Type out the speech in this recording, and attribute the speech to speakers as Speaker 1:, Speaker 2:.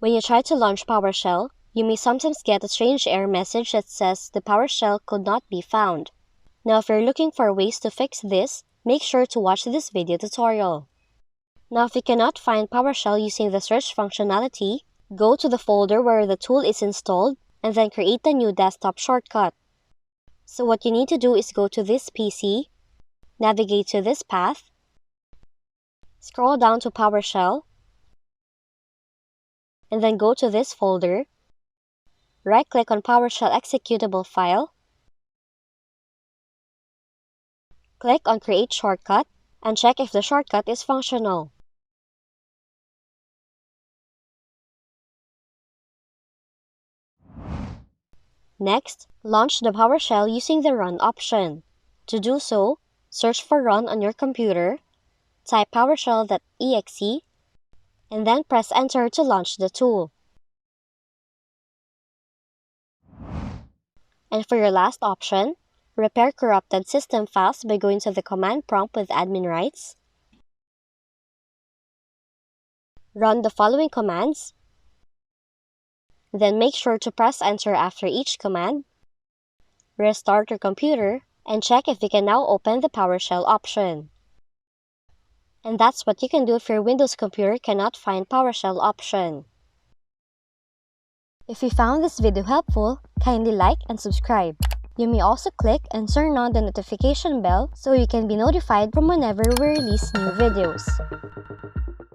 Speaker 1: When you try to launch PowerShell, you may sometimes get a strange error message that says the PowerShell could not be found. Now, if you're looking for ways to fix this, make sure to watch this video tutorial. Now, if you cannot find PowerShell using the search functionality, go to the folder where the tool is installed and then create a new desktop shortcut. So what you need to do is go to this PC, navigate to this path, scroll down to PowerShell, and then go to this folder, right-click on PowerShell executable file, click on Create Shortcut, and check if the shortcut is functional. Next, launch the PowerShell using the Run option. To do so, search for Run on your computer, type PowerShell.exe, and then press Enter to launch the tool. And for your last option, repair corrupted system files by going to the command prompt with admin rights. Run the following commands. Then make sure to press Enter after each command. Restart your computer and check if you can now open the PowerShell option. And that's what you can do if your Windows computer cannot find PowerShell option. If you found this video helpful, kindly like and subscribe. You may also click and turn on the notification bell so you can be notified from whenever we release new videos.